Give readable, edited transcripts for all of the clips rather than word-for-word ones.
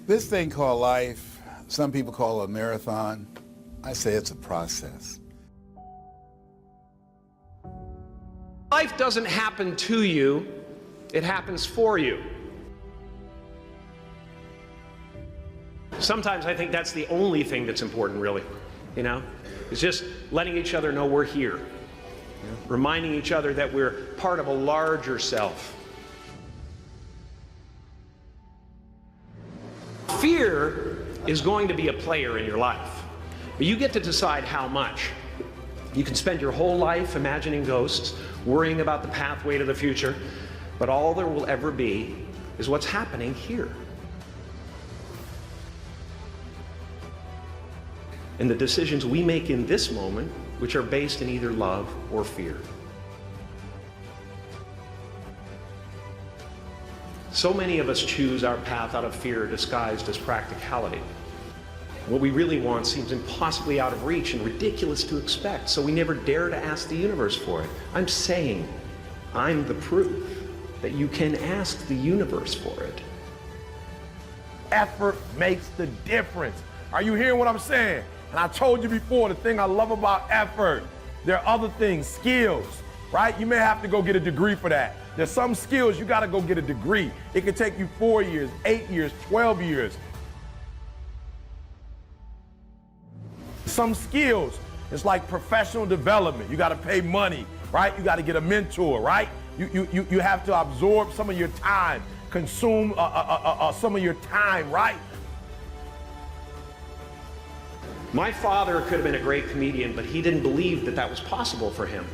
This thing called life, some people call it a marathon. I say it's a process. Life doesn't happen to you, it happens for you. Sometimes I think that's the only thing that's important, really, you know? It's just letting each other know we're here, reminding each other that we're part of a larger self. Fear is going to be a player in your life, but you get to decide how much. You can spend your whole life imagining ghosts, worrying about the pathway to the future, but all there will ever be is what's happening here. And the decisions we make in this moment, which are based in either love or fear. So many of us choose our path out of fear disguised as practicality. What we really want seems impossibly out of reach and ridiculous to expect, so we never dare to ask the universe for it. I'm saying, I'm the proof that you can ask the universe for it. Effort makes the difference. Are you hearing what I'm saying? And I told you before, the thing I love about effort, there are other things, skills, right? You may have to go get a degree for that. There's some skills you gotta go get a degree. It could take you 4 years, 8 years, 12 years. Some skills, it's like professional development. You gotta pay money, right? You gotta get a mentor, right? You have to absorb some of your time, consume some of your time, right? My father could have been a great comedian, but he didn't believe that that was possible for him.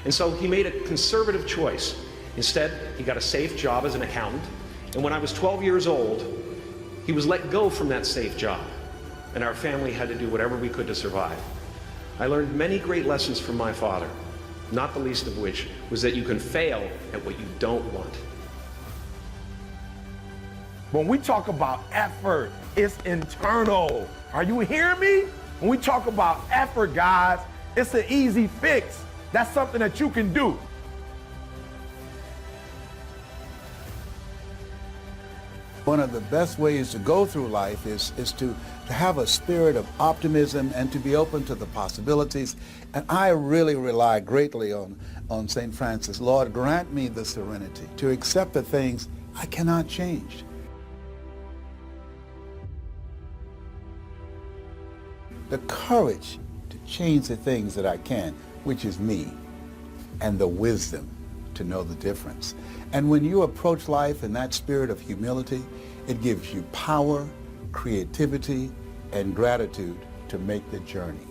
And so he made a conservative choice. Instead, he got a safe job as an accountant. And when I was 12 years old, he was let go from that safe job. And our family had to do whatever we could to survive. I learned many great lessons from my father, not the least of which was that you can fail at what you don't want. When we talk about effort, it's internal. Are you hearing me? When we talk about effort, guys, it's an easy fix. That's something that you can do. One of the best ways to go through life is to have a spirit of optimism and to be open to the possibilities. And I really rely greatly on St. Francis. Lord, grant me the serenity to accept the things I cannot change. The courage to change the things that I can, which is me, and the wisdom to know the difference. And when you approach life in that spirit of humility, it gives you power, creativity, and gratitude to make the journey.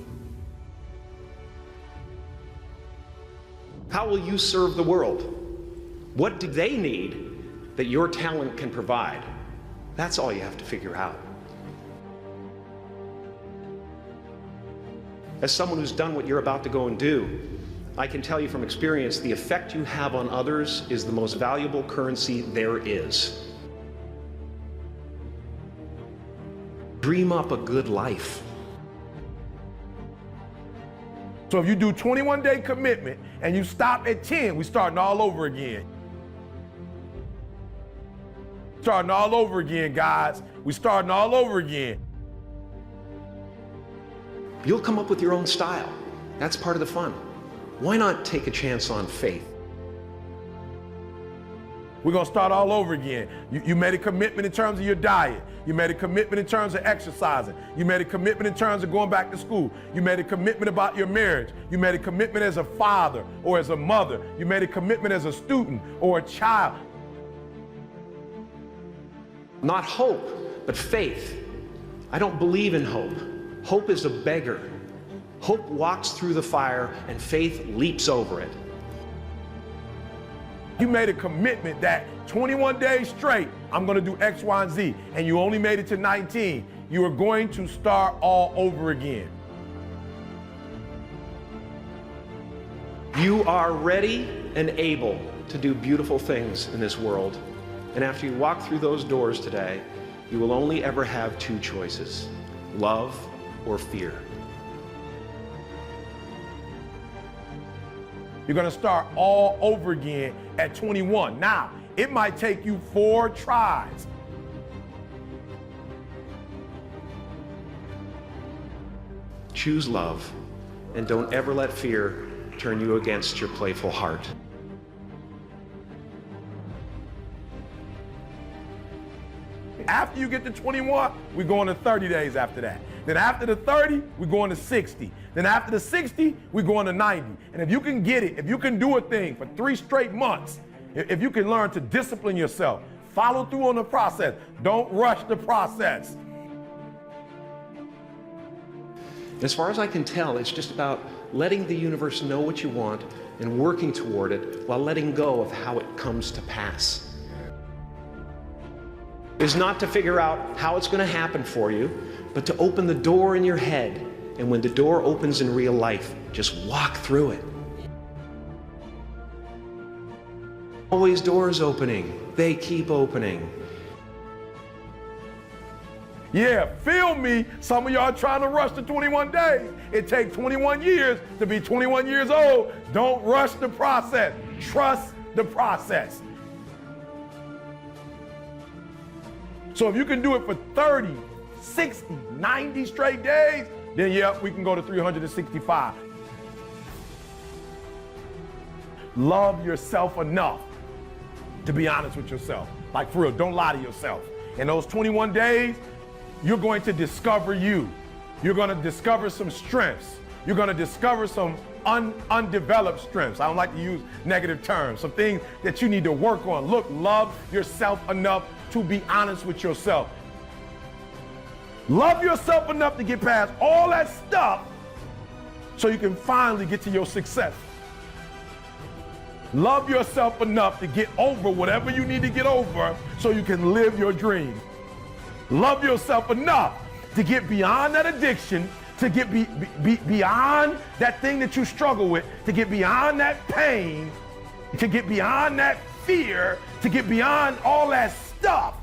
How will you serve the world? What do they need that your talent can provide? That's all you have to figure out. As someone who's done what you're about to go and do, I can tell you from experience, the effect you have on others is the most valuable currency there is. Dream up a good life. So if you do 21-day commitment and you stop at 10, we're starting all over again. Starting all over again, guys. We're starting all over again. You'll come up with your own style. That's part of the fun. Why not take a chance on faith? We're gonna start all over again. You made a commitment in terms of your diet. You made a commitment in terms of exercising. You made a commitment in terms of going back to school. You made a commitment about your marriage. You made a commitment as a father or as a mother. You made a commitment as a student or a child. Not hope, but faith. I don't believe in hope. Hope is a beggar. Hope walks through the fire and faith leaps over it. You made a commitment that 21 days straight, I'm gonna do X, Y, and Z, and you only made it to 19. You are going to start all over again. You are ready and able to do beautiful things in this world. And after you walk through those doors today, you will only ever have two choices: love or fear. You're gonna start all over again at 21. Now, it might take you 4 tries. choose love, and don't ever let fear turn you against your playful heart. After you get to 21, we're going to 30 days after that. Then after the 30, we're going to 60. Then after the 60, we're going to 90. And if you can get it, if you can do a thing for 3 straight months, if you can learn to discipline yourself, follow through on the process, don't rush the process. As far as I can tell, it's just about letting the universe know what you want and working toward it while letting go of how it comes to pass. Is not to figure out how it's going to happen for you, but to open the door in your head. And when the door opens in real life, just walk through it. Always doors opening. They keep opening. Yeah, feel me. Some of y'all trying to rush the 21 days. It takes 21 years to be 21 years old. Don't rush the process. Trust the process. So if you can do it for 30, 60, 90 straight days, then yeah, we can go to 365. Love yourself enough to be honest with yourself. Like for real, don't lie to yourself. In those 21 days, you're going to discover you. You're going to discover some strengths. You're going to discover some undeveloped strengths. I don't like to use negative terms. Some things that you need to work on. Look, love yourself enough to be honest with yourself. Love yourself enough to get past all that stuff so you can finally get to your success. Love yourself enough to get over whatever you need to get over so you can live your dream. Love yourself enough to get beyond that addiction, to get beyond that thing that you struggle with, to get beyond that pain, to get beyond that fear, to get beyond all that stuff.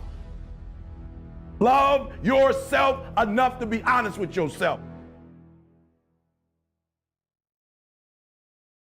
Love yourself enough to be honest with yourself.